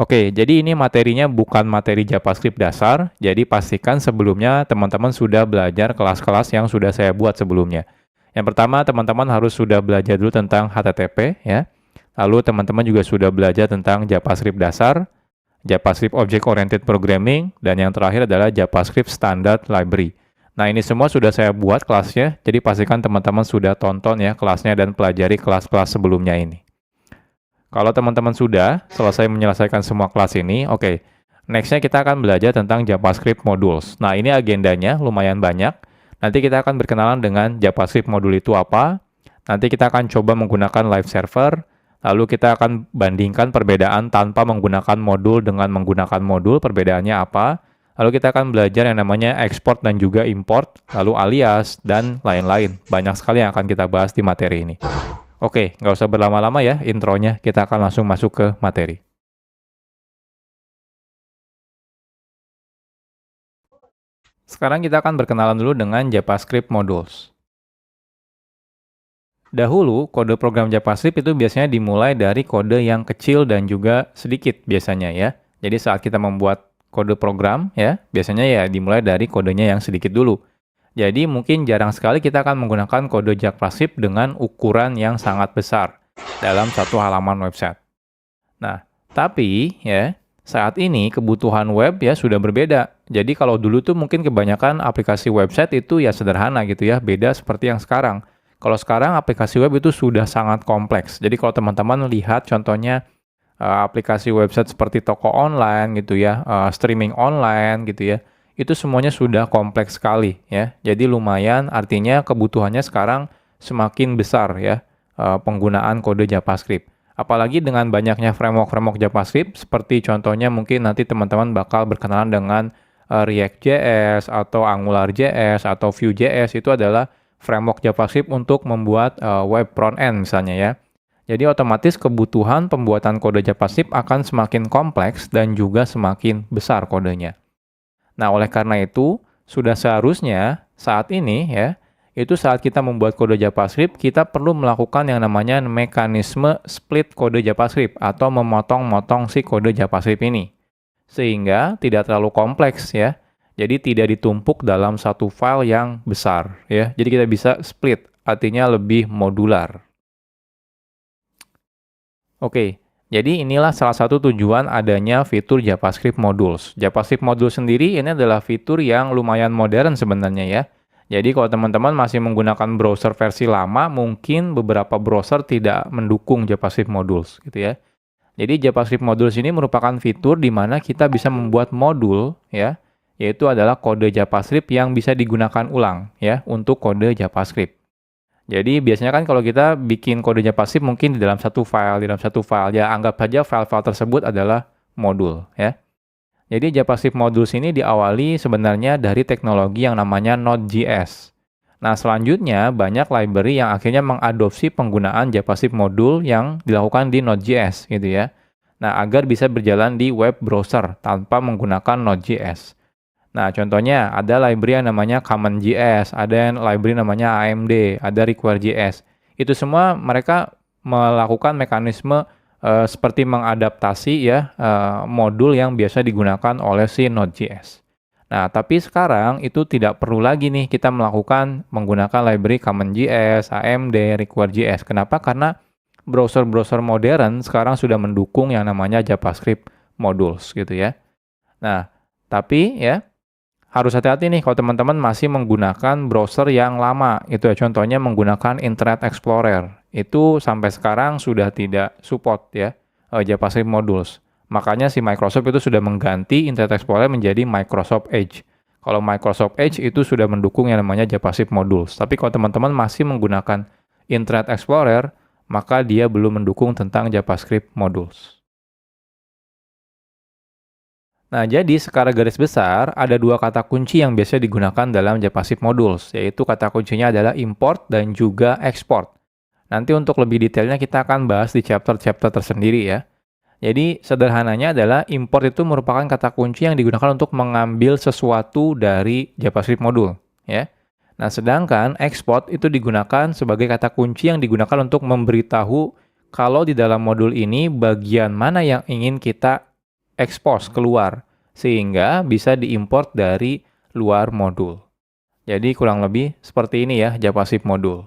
Oke, jadi ini materinya bukan materi JavaScript dasar, jadi pastikan sebelumnya teman-teman sudah belajar kelas-kelas yang sudah saya buat sebelumnya. Yang pertama, teman-teman harus sudah belajar dulu tentang HTTP, ya. Lalu teman-teman juga sudah belajar tentang JavaScript dasar, JavaScript Object Oriented Programming, dan yang terakhir adalah JavaScript Standard Library. Nah, ini semua sudah saya buat kelasnya, jadi pastikan teman-teman sudah tonton ya kelasnya dan pelajari kelas-kelas sebelumnya ini. Kalau teman-teman sudah selesai menyelesaikan semua kelas ini, oke. Next-nya kita akan belajar tentang JavaScript Modules. Nah, ini agendanya lumayan banyak. Nanti kita akan berkenalan dengan JavaScript modul itu apa. Nanti kita akan coba menggunakan live server. Lalu kita akan bandingkan perbedaan tanpa menggunakan modul dengan menggunakan modul, perbedaannya apa. Lalu kita akan belajar yang namanya export dan juga import, lalu alias, dan lain-lain. Banyak sekali yang akan kita bahas di materi ini. Oke, nggak usah berlama-lama ya intronya, kita akan langsung masuk ke materi. Sekarang kita akan berkenalan dulu dengan JavaScript Modules. Dahulu, kode program JavaScript itu biasanya dimulai dari kode yang kecil dan juga sedikit biasanya ya. Jadi saat kita membuat kode program ya, biasanya ya dimulai dari kodenya yang sedikit dulu. Jadi mungkin jarang sekali kita akan menggunakan kode JavaScript dengan ukuran yang sangat besar dalam satu halaman website. Nah, tapi ya, saat ini kebutuhan web ya sudah berbeda. Jadi kalau dulu tuh mungkin kebanyakan aplikasi website itu ya sederhana gitu ya, beda seperti yang sekarang. Kalau sekarang aplikasi web itu sudah sangat kompleks. Jadi kalau teman-teman lihat contohnya aplikasi website seperti toko online gitu ya, streaming online gitu ya, itu semuanya sudah kompleks sekali ya. Jadi lumayan artinya kebutuhannya sekarang semakin besar ya penggunaan kode JavaScript. Apalagi dengan banyaknya framework-framework JavaScript seperti contohnya mungkin nanti teman-teman bakal berkenalan dengan React.js atau AngularJS atau Vue.js, itu adalah framework JavaScript untuk membuat web front-end misalnya ya. Jadi otomatis kebutuhan pembuatan kode JavaScript akan semakin kompleks dan juga semakin besar kodenya. Nah, oleh karena itu, sudah seharusnya saat ini ya, itu saat kita membuat kode JavaScript, kita perlu melakukan yang namanya mekanisme split kode JavaScript atau memotong-motong si kode JavaScript ini. Sehingga tidak terlalu kompleks ya. Jadi tidak ditumpuk dalam satu file yang besar ya. Jadi kita bisa split, artinya lebih modular. Oke. Jadi inilah salah satu tujuan adanya fitur JavaScript Modules. JavaScript Modules sendiri ini adalah fitur yang lumayan modern sebenarnya ya. Jadi kalau teman-teman masih menggunakan browser versi lama, mungkin beberapa browser tidak mendukung JavaScript Modules gitu ya. Jadi JavaScript Modules ini merupakan fitur di mana kita bisa membuat modul ya, yaitu adalah kode JavaScript yang bisa digunakan ulang ya untuk kode JavaScript. Jadi biasanya kan kalau kita bikin kode JavaScript mungkin di dalam satu file, ya anggap saja file-file tersebut adalah modul ya. Jadi JavaScript Modules ini diawali sebenarnya dari teknologi yang namanya Node.js. Nah, selanjutnya banyak library yang akhirnya mengadopsi penggunaan JavaScript modul yang dilakukan di Node.js gitu ya. Nah, agar bisa berjalan di web browser tanpa menggunakan Node.js. Nah, contohnya ada library yang namanya CommonJS, ada yang library namanya AMD, ada Require.js. Itu semua mereka melakukan mekanisme seperti mengadaptasi ya modul yang biasa digunakan oleh si Node.js. Nah, tapi sekarang itu tidak perlu lagi nih kita menggunakan library CommonJS, AMD, Require.js. Kenapa? Karena browser-browser modern sekarang sudah mendukung yang namanya JavaScript modules gitu ya. Nah, tapi ya harus hati-hati nih kalau teman-teman masih menggunakan browser yang lama, itu ya contohnya menggunakan Internet Explorer. Itu sampai sekarang sudah tidak support ya JavaScript modules. Makanya si Microsoft itu sudah mengganti Internet Explorer menjadi Microsoft Edge. Kalau Microsoft Edge itu sudah mendukung yang namanya JavaScript modules. Tapi kalau teman-teman masih menggunakan Internet Explorer, maka dia belum mendukung tentang JavaScript modules. Nah, jadi secara garis besar, ada dua kata kunci yang biasa digunakan dalam JavaScript Modules, yaitu kata kuncinya adalah import dan juga export. Nanti untuk lebih detailnya kita akan bahas di chapter-chapter tersendiri ya. Jadi, sederhananya adalah import itu merupakan kata kunci yang digunakan untuk mengambil sesuatu dari JavaScript modul. Ya. Nah, sedangkan export itu digunakan sebagai kata kunci yang digunakan untuk memberitahu kalau di dalam modul ini bagian mana yang ingin kita di-expose keluar, sehingga bisa diimport dari luar modul. Jadi kurang lebih seperti ini ya JavaScript modul.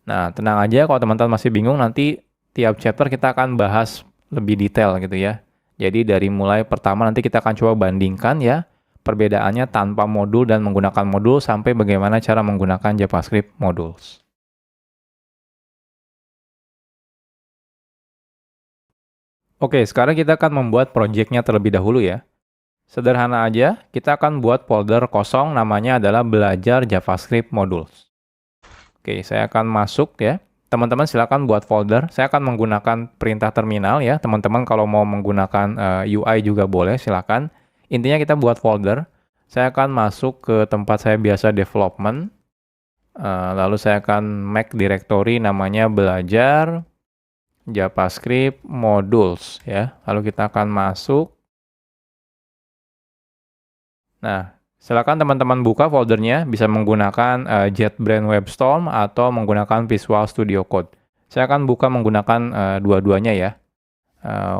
Nah, tenang aja kalau teman-teman masih bingung, nanti tiap chapter kita akan bahas lebih detail gitu ya. Jadi dari mulai pertama nanti kita akan coba bandingkan ya perbedaannya tanpa modul dan menggunakan modul sampai bagaimana cara menggunakan JavaScript modules. Oke, sekarang kita akan membuat project-nya terlebih dahulu ya. Sederhana aja, kita akan buat folder kosong namanya adalah belajar JavaScript modules. Oke, saya akan masuk ya. Teman-teman silakan buat folder. Saya akan menggunakan perintah terminal ya. Teman-teman kalau mau menggunakan UI juga boleh, silakan. Intinya kita buat folder. Saya akan masuk ke tempat saya biasa development. Lalu saya akan make directory namanya belajar JavaScript modules ya. Lalu kita akan masuk. Nah, silakan teman-teman buka foldernya, bisa menggunakan JetBrains WebStorm atau menggunakan Visual Studio Code. Saya akan buka menggunakan dua-duanya ya.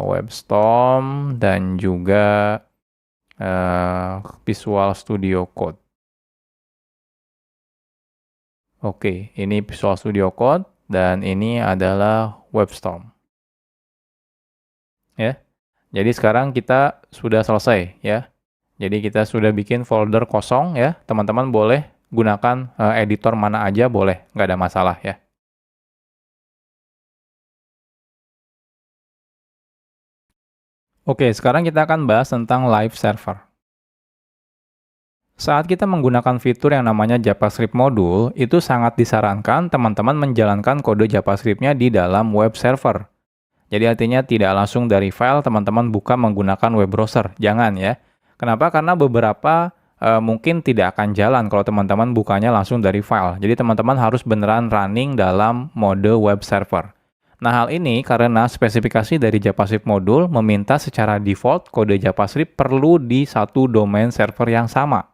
WebStorm dan juga Visual Studio Code. Oke, ini Visual Studio Code dan ini adalah WebStorm. Ya. Jadi sekarang kita sudah selesai ya. Jadi kita sudah bikin folder kosong ya. Teman-teman boleh gunakan editor mana aja boleh, nggak ada masalah ya. Oke, sekarang kita akan bahas tentang live server. Saat kita menggunakan fitur yang namanya JavaScript module, itu sangat disarankan teman-teman menjalankan kode JavaScript-nya di dalam web server. Jadi artinya tidak langsung dari file teman-teman buka menggunakan web browser. Jangan ya. Kenapa? Karena beberapa mungkin tidak akan jalan kalau teman-teman bukanya langsung dari file. Jadi teman-teman harus beneran running dalam mode web server. Nah, hal ini karena spesifikasi dari JavaScript module meminta secara default kode JavaScript perlu di satu domain server yang sama.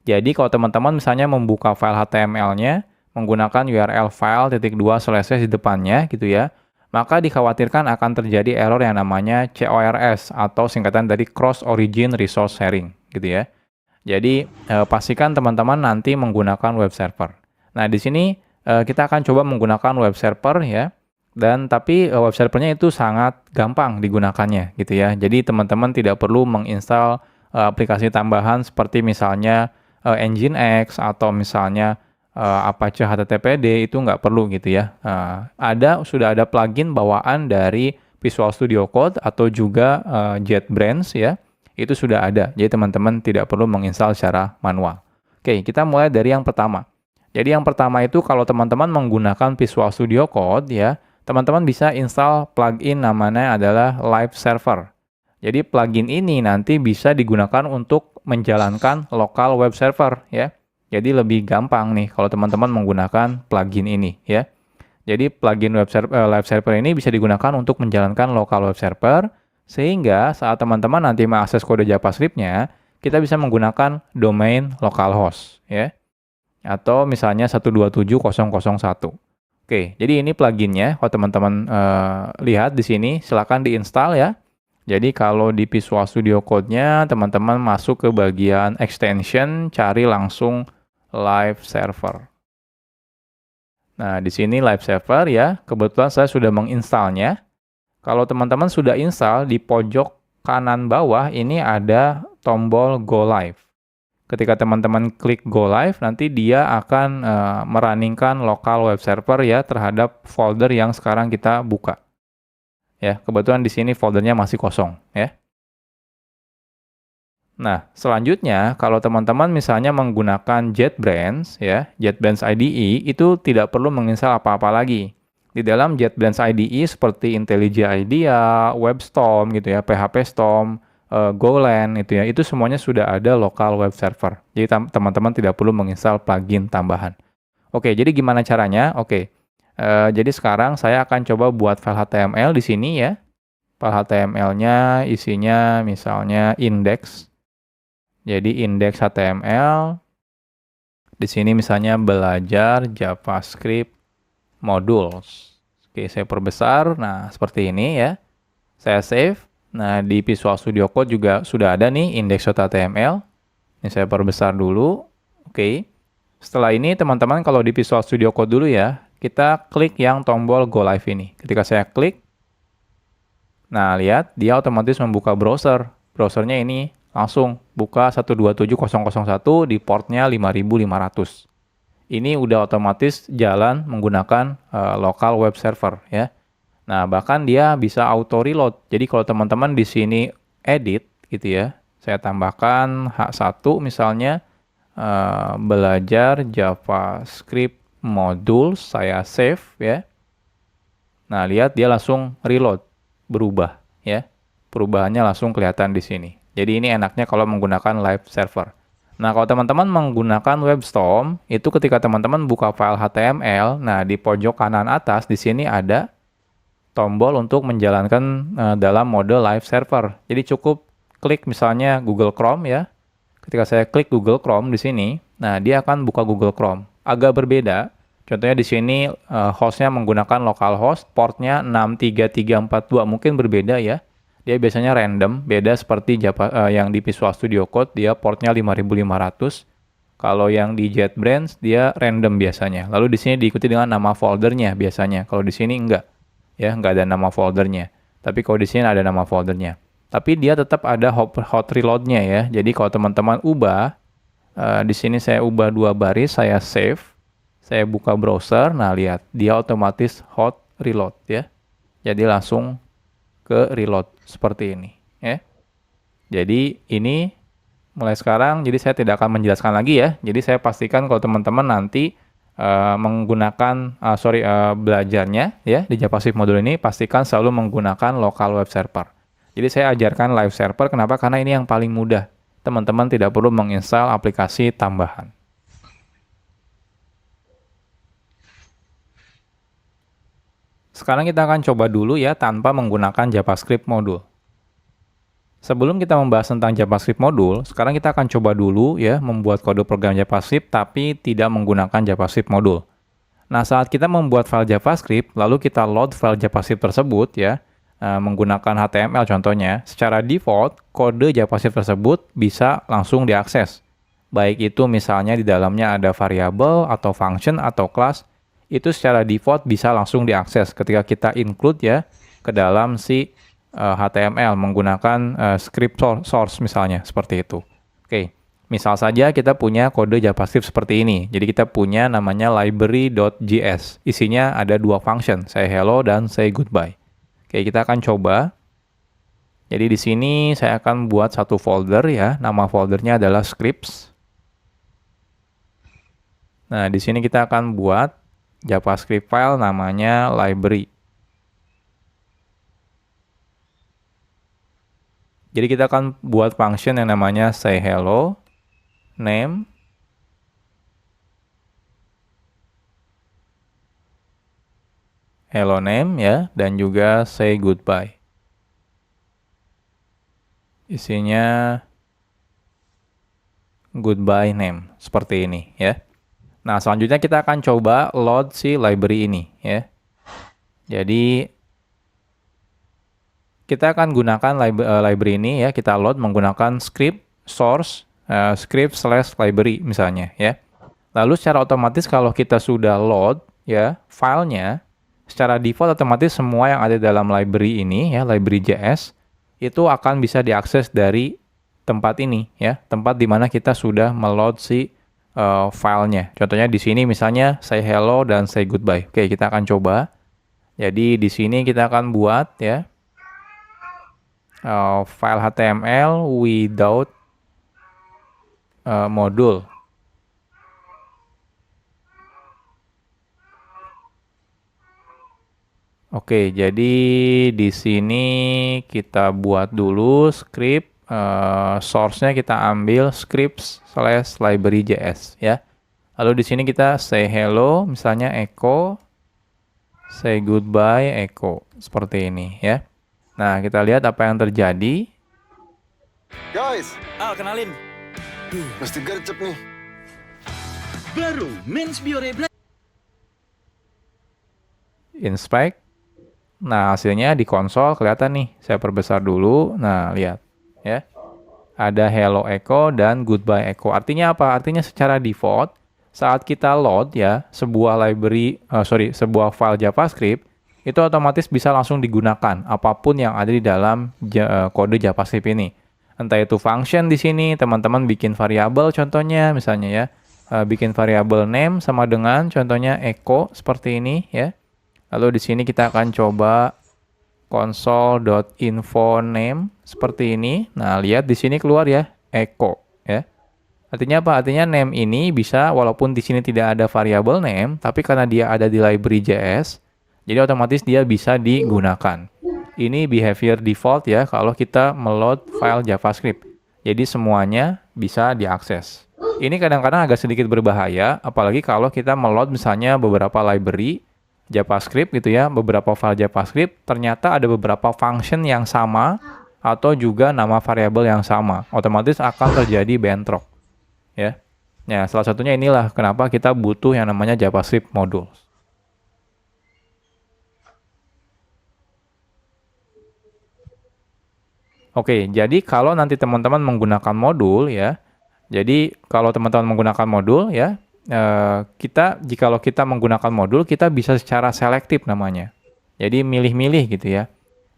Jadi kalau teman-teman misalnya membuka file HTML-nya menggunakan URL file.2// di depannya gitu ya, maka dikhawatirkan akan terjadi error yang namanya CORS atau singkatan dari Cross Origin Resource Sharing gitu ya. Jadi pastikan teman-teman nanti menggunakan web server. Nah, di sini kita akan coba menggunakan web server ya. Dan tapi web servernya itu sangat gampang digunakannya gitu ya. Jadi teman-teman tidak perlu menginstal aplikasi tambahan seperti misalnya Nginx atau misalnya Apache HTTPD, itu nggak perlu gitu ya. Sudah ada plugin bawaan dari Visual Studio Code atau juga JetBrains ya. Itu sudah ada. Jadi teman-teman tidak perlu menginstal secara manual. Oke, kita mulai dari yang pertama. Jadi yang pertama itu kalau teman-teman menggunakan Visual Studio Code ya, teman-teman bisa install plugin namanya adalah Live Server. Jadi plugin ini nanti bisa digunakan untuk menjalankan local web server ya. Jadi lebih gampang nih kalau teman-teman menggunakan plugin ini ya. Jadi plugin Live Server ini bisa digunakan untuk menjalankan local web server sehingga saat teman-teman nanti mengakses kode JavaScript-nya, kita bisa menggunakan domain localhost ya. Atau misalnya 127.0.1. Oke, jadi ini pluginnya. Kalau teman-teman lihat di sini, silakan diinstal ya. Jadi kalau di Visual Studio Code-nya, teman-teman masuk ke bagian extension, cari langsung Live Server. Nah, di sini Live Server ya, kebetulan saya sudah menginstalnya. Kalau teman-teman sudah install, di pojok kanan bawah ini ada tombol Go Live. Ketika teman-teman klik Go Live, nanti dia akan merunningkan local web server ya terhadap folder yang sekarang kita buka. Ya, kebetulan di sini foldernya masih kosong ya. Nah, selanjutnya kalau teman-teman misalnya menggunakan JetBrains ya, JetBrains IDE itu tidak perlu menginstal apa-apa lagi. Di dalam JetBrains IDE seperti IntelliJ IDEA, WebStorm gitu ya, PHPStorm, Golang itu ya, itu semuanya sudah ada local web server. Jadi teman-teman tidak perlu menginstal plugin tambahan. Oke, jadi gimana caranya? Oke, jadi sekarang saya akan coba buat file HTML di sini ya. File HTML-nya isinya misalnya index. Jadi index HTML. Di sini misalnya belajar JavaScript modules. Oke, saya perbesar. Nah, seperti ini ya. Saya save. Nah, di Visual Studio Code juga sudah ada nih index.html. Ini saya perbesar dulu. Oke. Setelah ini teman-teman kalau di Visual Studio Code dulu ya, kita klik yang tombol Go Live ini. Ketika saya klik, nah lihat dia otomatis membuka browser. Browsernya ini langsung buka 127.0.0.1 di portnya 5500. Ini udah otomatis jalan menggunakan local web server ya. Nah, bahkan dia bisa auto reload. Jadi kalau teman-teman di sini edit gitu ya, saya tambahkan H1 misalnya belajar JavaScript modul, saya save ya. Nah, lihat dia langsung reload, berubah ya. Perubahannya langsung kelihatan di sini. Jadi ini enaknya kalau menggunakan live server. Nah, kalau teman-teman menggunakan WebStorm, itu ketika teman-teman buka file HTML, nah di pojok kanan atas di sini ada tombol untuk menjalankan dalam mode live server. Jadi cukup klik misalnya Google Chrome ya. Ketika saya klik Google Chrome di sini, nah dia akan buka Google Chrome. Agak berbeda. Contohnya di sini hostnya menggunakan localhost, portnya 63342, mungkin berbeda ya. Dia biasanya random, beda seperti yang di Visual Studio Code, dia portnya 5500. Kalau yang di JetBrains dia random biasanya. Lalu di sini diikuti dengan nama foldernya biasanya. Kalau di sini enggak. Ya, nggak ada nama foldernya. Tapi kalau di sini ada nama foldernya. Tapi dia tetap ada hot reload-nya ya. Jadi kalau teman-teman ubah, di sini saya ubah 2 baris, saya save, saya buka browser, nah lihat, dia otomatis hot reload ya. Jadi langsung ke reload seperti ini ya. Jadi ini mulai sekarang, jadi saya tidak akan menjelaskan lagi ya. Jadi saya pastikan kalau teman-teman nanti menggunakan belajarnya ya di JavaScript modul ini, pastikan selalu menggunakan local web server. Jadi saya ajarkan live server, kenapa? Karena ini yang paling mudah. Teman-teman tidak perlu menginstal aplikasi tambahan. Sekarang kita akan coba dulu ya tanpa menggunakan JavaScript modul. Sebelum kita membahas tentang JavaScript modul, sekarang kita akan coba dulu ya membuat kode program JavaScript tapi tidak menggunakan JavaScript modul. Nah, saat kita membuat file JavaScript, lalu kita load file JavaScript tersebut ya, menggunakan HTML contohnya, secara default kode JavaScript tersebut bisa langsung diakses. Baik itu misalnya di dalamnya ada variabel atau function atau class, itu secara default bisa langsung diakses ketika kita include ya ke dalam si HTML menggunakan script source misalnya, seperti itu. Oke, misal saja kita punya kode JavaScript seperti ini. Jadi kita punya namanya library.js. Isinya ada 2 function, say hello dan say goodbye. Oke, kita akan coba. Jadi di sini saya akan buat satu folder ya. Nama foldernya adalah scripts. Nah, di sini kita akan buat JavaScript file namanya library. Jadi kita akan buat function yang namanya say hello, name, hello name ya, dan juga say goodbye. Isinya goodbye name, seperti ini ya. Nah, selanjutnya kita akan coba load si library ini ya. Jadi kita akan gunakan library ini ya, kita load menggunakan script source script/library misalnya ya. Lalu secara otomatis kalau kita sudah load ya filenya, secara default otomatis semua yang ada dalam library ini ya, library.js itu akan bisa diakses dari tempat ini ya, tempat di mana kita sudah meload si filenya. Contohnya di sini misalnya say hello dan say goodbye. Oke, kita akan coba. Jadi di sini kita akan buat ya file HTML without module. Oke, jadi di sini kita buat dulu script, source-nya kita ambil scripts/library.js ya. Lalu di sini kita say hello, misalnya echo, say goodbye, echo, seperti ini ya. Nah, kita lihat apa yang terjadi. Guys, kenalin. mesti gercep nih. Baru Mens Biore Inspect. Nah, hasilnya di konsol kelihatan nih. Saya perbesar dulu. Nah, lihat ya. Ada hello echo dan goodbye echo. Artinya apa? Artinya secara default saat kita load ya sebuah file JavaScript itu otomatis bisa langsung digunakan apapun yang ada di dalam kode JavaScript ini. Entah itu function di sini, teman-teman bikin variabel contohnya misalnya ya. Bikin variabel name sama dengan contohnya echo seperti ini ya. Lalu di sini kita akan coba console.info name seperti ini. Nah, lihat di sini keluar ya, echo ya. Artinya apa? Artinya name ini bisa walaupun di sini tidak ada variabel name, tapi karena dia ada di library JS, jadi otomatis dia bisa digunakan. Ini behavior default ya kalau kita meload file JavaScript. Jadi semuanya bisa diakses. Ini kadang-kadang agak sedikit berbahaya, apalagi kalau kita meload misalnya beberapa library JavaScript gitu ya, beberapa file JavaScript, ternyata ada beberapa function yang sama atau juga nama variabel yang sama. Otomatis akan terjadi bentrok. Ya. Nah, salah satunya inilah kenapa kita butuh yang namanya JavaScript modules. Oke, jadi kalau nanti teman-teman menggunakan modul ya, jadi kalau teman-teman menggunakan modul ya, jikalau kita menggunakan modul, kita bisa secara selektif namanya. Jadi milih-milih gitu ya.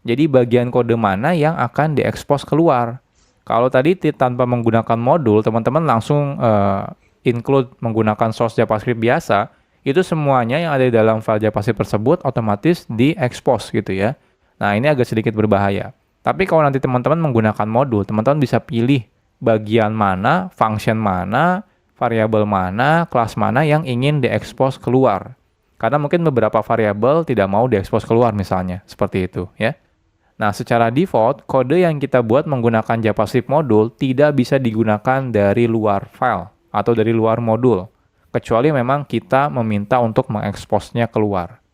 Jadi bagian kode mana yang akan diekspos keluar. Kalau tadi tanpa menggunakan modul, teman-teman langsung include menggunakan source JavaScript biasa, itu semuanya yang ada di dalam file JavaScript tersebut otomatis diekspos gitu ya. Nah, ini agak sedikit berbahaya. Tapi kalau nanti teman-teman menggunakan modul, teman-teman bisa pilih bagian mana, function mana, variabel mana, kelas mana yang ingin diekspos keluar. Karena mungkin beberapa variabel tidak mau diekspos keluar misalnya, seperti itu ya. Nah, secara default, kode yang kita buat menggunakan JavaScript modul tidak bisa digunakan dari luar file atau dari luar modul, kecuali memang kita meminta untuk mengeksposnya keluar.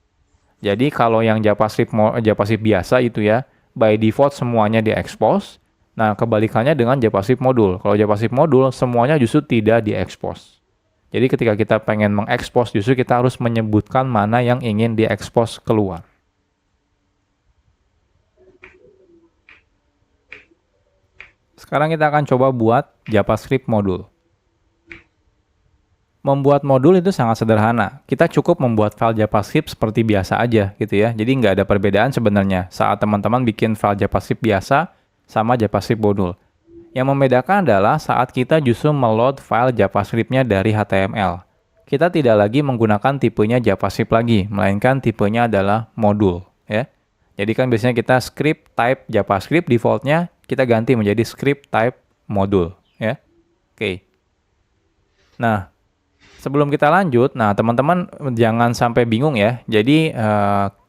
Jadi kalau yang JavaScript biasa itu ya, by default semuanya diekspos. Nah, kebalikannya dengan JavaScript modul. Kalau JavaScript modul, semuanya justru tidak diekspos. Jadi ketika kita pengen mengekspos, justru kita harus menyebutkan mana yang ingin diekspos keluar. Sekarang kita akan coba buat JavaScript modul. Membuat modul itu sangat sederhana. Kita cukup membuat file JavaScript seperti biasa aja gitu ya. Jadi nggak ada perbedaan sebenarnya saat teman-teman bikin file JavaScript biasa sama JavaScript modul. Yang membedakan adalah saat kita justru meload file JavaScript-nya dari HTML. Kita tidak lagi menggunakan tipenya JavaScript lagi, melainkan tipenya adalah modul ya. Jadi kan biasanya kita script type JavaScript default-nya kita ganti menjadi script type modul ya. Oke. Nah, sebelum kita lanjut, nah teman-teman jangan sampai bingung ya. Jadi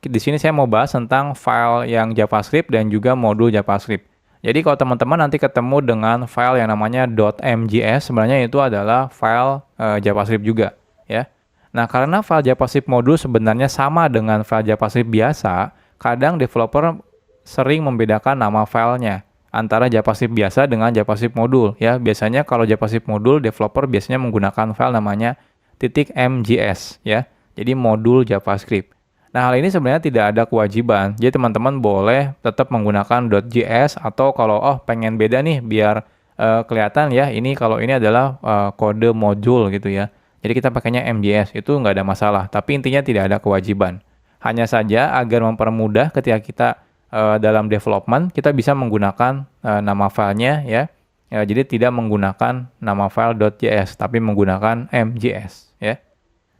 di sini saya mau bahas tentang file yang JavaScript dan juga modul JavaScript. Jadi kalau teman-teman nanti ketemu dengan file yang namanya .mjs, sebenarnya itu adalah file JavaScript juga ya. Nah, karena file JavaScript modul sebenarnya sama dengan file JavaScript biasa, kadang developer sering membedakan nama filenya antara JavaScript biasa dengan JavaScript modul ya. Biasanya kalau JavaScript modul, developer biasanya menggunakan file namanya .mjs ya. Jadi modul JavaScript. Nah, hal ini sebenarnya tidak ada kewajiban. Jadi teman-teman boleh tetap menggunakan .js atau kalau pengen beda nih biar kelihatan ya, ini kalau ini adalah kode modul gitu ya. Jadi kita pakainya MJS, itu nggak ada masalah. Tapi intinya tidak ada kewajiban. Hanya saja agar mempermudah ketika kita dalam development, kita bisa menggunakan nama filenya ya. Jadi tidak menggunakan nama file .js, tapi menggunakan MJS ya.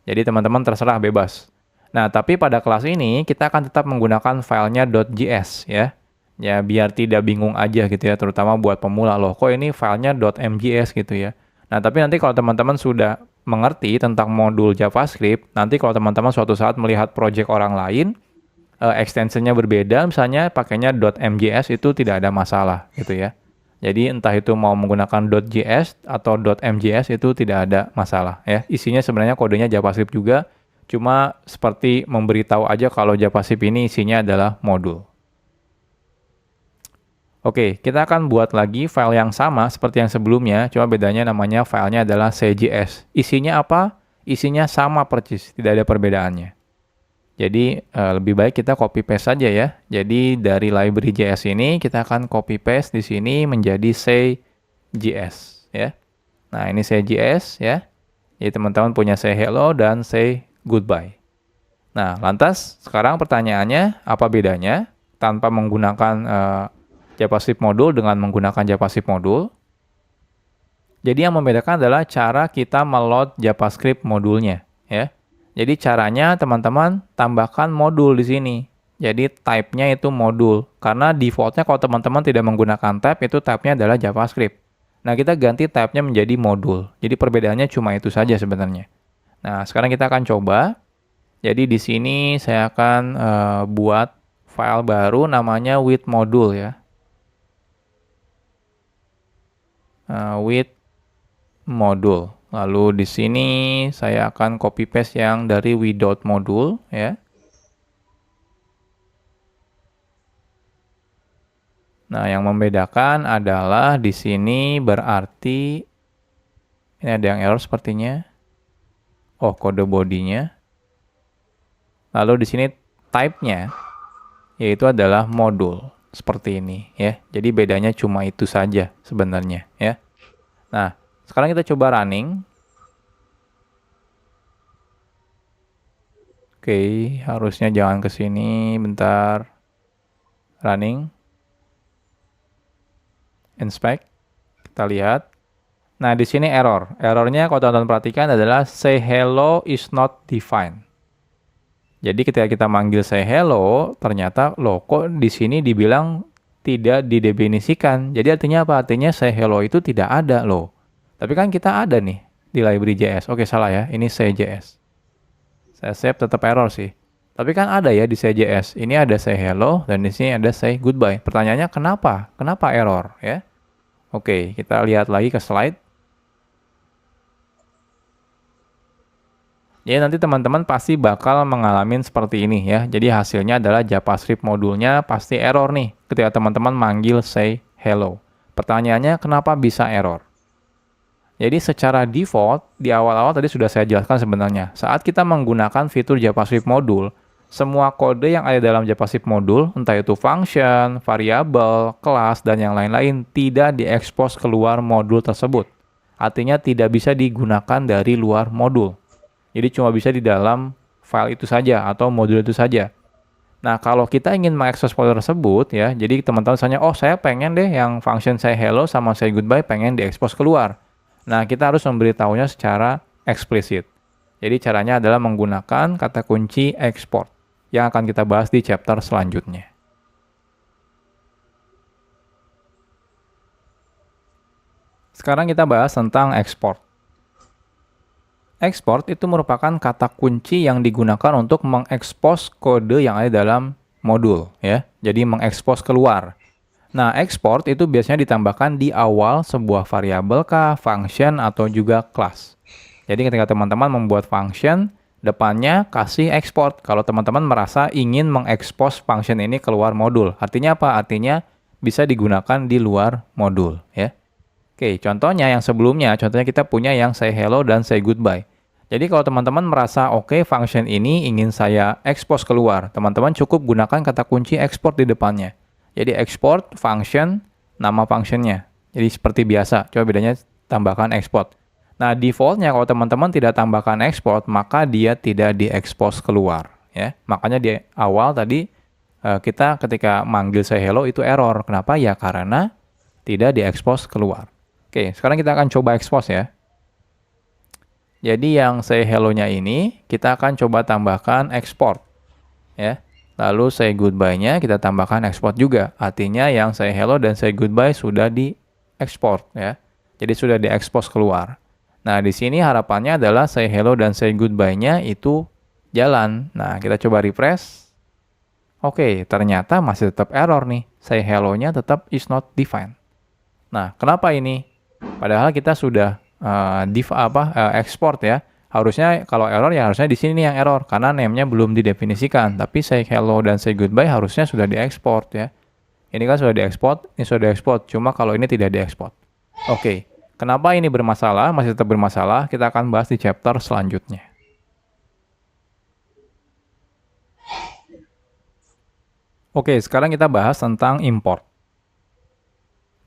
Jadi teman-teman terserah bebas. Nah, tapi pada kelas ini kita akan tetap menggunakan filenya .js ya. Ya, biar tidak bingung aja gitu ya, terutama buat pemula loh. Kok ini filenya .mjs gitu ya. Nah, tapi nanti kalau teman-teman sudah mengerti tentang modul JavaScript, nanti kalau teman-teman suatu saat melihat project orang lain, extensionnya berbeda, misalnya pakainya .mjs itu tidak ada masalah gitu ya. Jadi entah itu mau menggunakan .js atau .mjs itu tidak ada masalah ya. Isinya sebenarnya kodenya JavaScript juga, cuma seperti memberitahu aja kalau JavaScript ini isinya adalah modul. Oke, kita akan buat lagi file yang sama seperti yang sebelumnya, cuma bedanya namanya filenya adalah CJS. Isinya apa? Isinya sama persis, tidak ada perbedaannya. Jadi lebih baik kita copy paste saja ya. Jadi dari library JS ini kita akan copy paste di sini menjadi say.js ya. Nah, ini say.js ya. Jadi teman-teman punya say hello dan say goodbye. Nah, lantas sekarang pertanyaannya apa bedanya tanpa menggunakan JavaScript modul dengan menggunakan JavaScript modul? Jadi yang membedakan adalah cara kita meload JavaScript modulnya ya. Jadi caranya teman-teman tambahkan modul di sini. Jadi type-nya itu modul. Karena default-nya kalau teman-teman tidak menggunakan type, itu type-nya adalah JavaScript. Nah, kita ganti type-nya menjadi modul. Jadi perbedaannya cuma itu saja sebenarnya. Nah, sekarang kita akan coba. Jadi di sini saya akan buat file baru namanya with module ya. With module. Lalu di sini saya akan copy paste yang dari without module ya. Nah, yang membedakan adalah di sini berarti ini ada yang error sepertinya. Oh, kode bodinya. Lalu di sini type-nya yaitu adalah modul seperti ini ya. Jadi bedanya cuma itu saja sebenarnya ya. Nah, sekarang kita coba running. Oke, harusnya jangan ke sini, bentar. Running. Inspect. Kita lihat. Nah, di sini error. Errornya kalau teman-teman perhatikan adalah say hello is not defined. Jadi ketika kita manggil say hello, ternyata loh kok di sini dibilang tidak didefinisikan. Jadi artinya apa? Artinya say hello itu tidak ada loh. Tapi kan kita ada nih di library JS. Oke, salah ya. Ini say.js. Saya save tetap error sih. Tapi kan ada ya di say.js. Ini ada say hello dan di sini ada say goodbye. Pertanyaannya kenapa? Kenapa error ya? Oke, kita lihat lagi ke slide. Jadi nanti teman-teman pasti bakal mengalami seperti ini ya. Jadi hasilnya adalah JavaScript modulnya pasti error nih ketika teman-teman manggil say hello. Pertanyaannya kenapa bisa error? Jadi secara default di awal-awal tadi sudah saya jelaskan sebenarnya. Saat kita menggunakan fitur JavaScript modul, semua kode yang ada dalam JavaScript modul, entah itu function, variabel, kelas, dan yang lain-lain tidak diekspos keluar modul tersebut. Artinya tidak bisa digunakan dari luar modul. Jadi cuma bisa di dalam file itu saja atau modul itu saja. Nah, kalau kita ingin mengakses folder tersebut ya, jadi teman-teman misalnya, oh saya pengen deh yang function say hello sama say goodbye pengen diekspos keluar. Nah, kita harus memberitahunya secara eksplisit. Jadi caranya adalah menggunakan kata kunci export yang akan kita bahas di chapter selanjutnya. Sekarang kita bahas tentang export. Export itu merupakan kata kunci yang digunakan untuk mengekspos kode yang ada dalam modul ya. Jadi mengekspos keluar. Nah, export itu biasanya ditambahkan di awal sebuah variabel kah, function atau juga kelas. Jadi ketika teman-teman membuat function, depannya kasih export kalau teman-teman merasa ingin mengekspos function ini keluar modul. Artinya apa? Artinya bisa digunakan di luar modul ya. Oke, contohnya yang sebelumnya, contohnya kita punya yang say hello dan say goodbye. Jadi kalau teman-teman merasa oke, function ini ingin saya expose keluar, teman-teman cukup gunakan kata kunci export di depannya. Jadi export function, nama functionnya. Jadi seperti biasa, coba bedanya tambahkan export. Nah, defaultnya kalau teman-teman tidak tambahkan export, maka dia tidak diekspos keluar. Ya, makanya di awal tadi kita ketika manggil say hello itu error. Kenapa? Ya karena tidak diekspos keluar. Oke, sekarang kita akan coba expose ya. Jadi yang say hello-nya ini kita akan coba tambahkan export ya. Lalu say goodbye-nya kita tambahkan export juga. Artinya yang say hello dan say goodbye sudah diekspor ya. Jadi sudah diekspos keluar. Nah, di sini harapannya adalah say hello dan say goodbye-nya itu jalan. Nah, kita coba refresh. Oke, ternyata masih tetap error nih. Say hello-nya tetap is not defined. Nah, kenapa ini? Padahal kita sudah export ya. Harusnya kalau error ya harusnya di sini nih yang error karena name-nya belum didefinisikan. Tapi say hello dan say goodbye harusnya sudah diekspor ya. Ini kan sudah diekspor, ini sudah diekspor. Cuma kalau ini tidak diekspor. Oke, kenapa ini bermasalah? Masih tetap bermasalah. Kita akan bahas di chapter selanjutnya. Oke, sekarang kita bahas tentang import.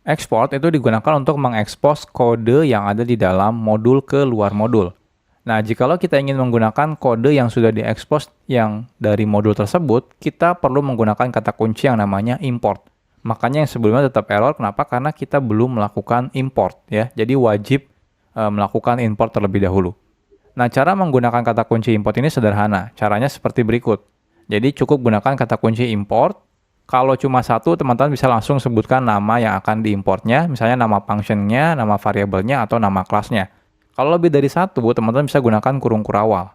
Export itu digunakan untuk mengekspos kode yang ada di dalam modul ke luar modul. Nah, jikalau kita ingin menggunakan kode yang sudah diekspos yang dari modul tersebut, kita perlu menggunakan kata kunci yang namanya import. Makanya yang sebelumnya tetap error, kenapa? Karena kita belum melakukan import, ya. Jadi wajib melakukan import terlebih dahulu. Nah, cara menggunakan kata kunci import ini sederhana. Caranya seperti berikut. Jadi cukup gunakan kata kunci import. Kalau cuma satu, teman-teman bisa langsung sebutkan nama yang akan diimportnya, misalnya nama functionnya, nama variabelnya, atau nama kelasnya. Kalau lebih dari satu, teman-teman bisa gunakan kurung kurawal.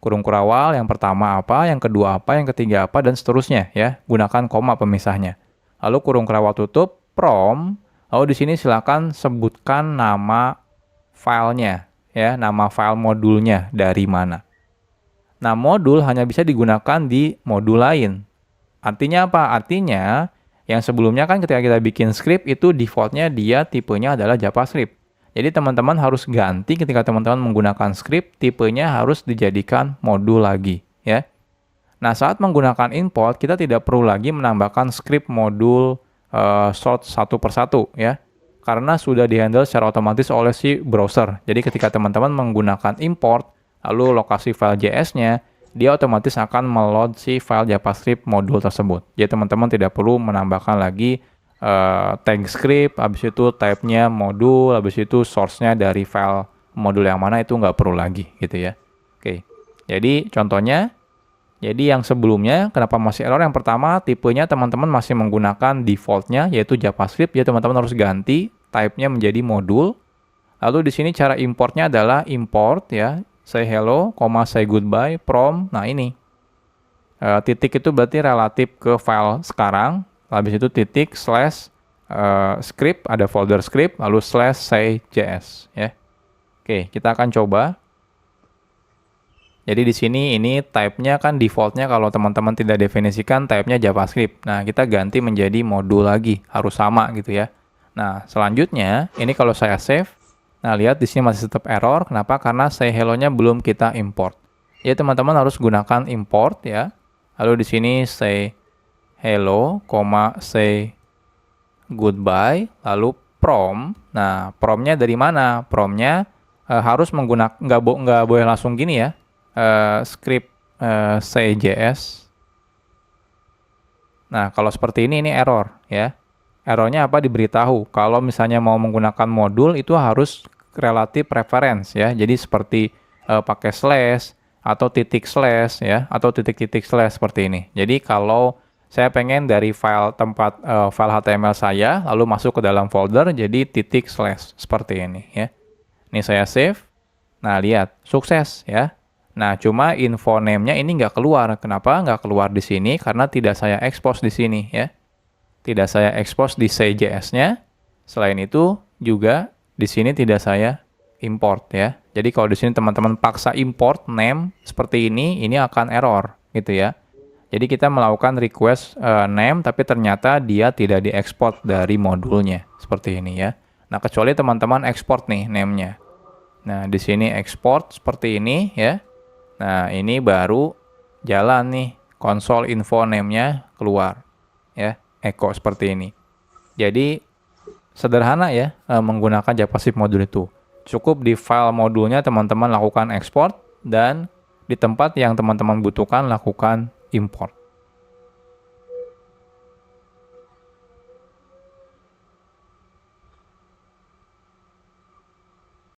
Kurung kurawal yang pertama apa, yang kedua apa, yang ketiga apa, dan seterusnya ya. Gunakan koma pemisahnya. Lalu kurung kurawal tutup, from. Lalu di sini silakan sebutkan nama filenya, ya, nama file modulnya dari mana. Nah, modul hanya bisa digunakan di modul lain. Artinya apa? Artinya yang sebelumnya kan ketika kita bikin script itu defaultnya dia tipenya adalah JavaScript. Jadi teman-teman harus ganti ketika teman-teman menggunakan script, tipenya harus dijadikan modul lagi, ya. Nah, saat menggunakan import, kita tidak perlu lagi menambahkan script modul sort satu persatu, ya. Karena sudah dihandle secara otomatis oleh si browser. Jadi ketika teman-teman menggunakan import, lalu lokasi file JS-nya, dia otomatis akan meload si file JavaScript modul tersebut. Jadi teman-teman tidak perlu menambahkan lagi tag script, habis itu type-nya modul, habis itu source-nya dari file modul yang mana, itu nggak perlu lagi gitu ya. Oke, jadi contohnya, jadi yang sebelumnya kenapa masih error? Yang pertama, tipenya teman-teman masih menggunakan default-nya yaitu JavaScript, jadi teman-teman harus ganti type-nya menjadi modul. Lalu di sini cara importnya adalah import ya, say hello, say goodbye, from. Nah ini titik itu berarti relatif ke file sekarang. Habis itu titik slash script, ada folder script, lalu slash say js ya. Oke, kita akan coba. Jadi di sini ini type-nya kan default-nya kalau teman-teman tidak definisikan type-nya JavaScript. Nah, kita ganti menjadi modul lagi, harus sama gitu ya. Nah, selanjutnya ini kalau saya save. Nah, lihat di sini masih tetap error. Kenapa? Karena say hello-nya belum kita import. Ya, teman-teman harus gunakan import ya. Lalu di sini say hello, say goodbye, lalu from. Nah, from-nya dari mana? From-nya harus menggunakan, nggak boleh langsung gini ya. Script say js. Nah, kalau seperti ini error ya. Errornya apa? Diberitahu kalau misalnya mau menggunakan modul itu harus relatif reference ya. Jadi seperti pakai slash atau titik slash ya, atau titik-titik slash seperti ini. Jadi kalau saya pengen dari file tempat file HTML saya lalu masuk ke dalam folder, jadi titik slash seperti ini ya. Ini saya save. Nah, lihat sukses ya. Nah, cuma info name-nya ini nggak keluar. Kenapa nggak keluar di sini? Karena tidak saya expose di sini ya. Tidak saya expose di say.js-nya. Selain itu juga di sini tidak saya import ya. Jadi kalau di sini teman-teman paksa import name seperti ini akan error gitu ya. Jadi kita melakukan request name tapi ternyata dia tidak diekspor dari modulnya seperti ini ya. Nah, kecuali teman-teman export nih name-nya. Nah, di sini export seperti ini ya. Nah, ini baru jalan nih console info name-nya keluar ya, echo seperti ini. Jadi sederhana ya menggunakan JavaScript modul itu. Cukup di file modulnya teman-teman lakukan export dan di tempat yang teman-teman butuhkan lakukan import.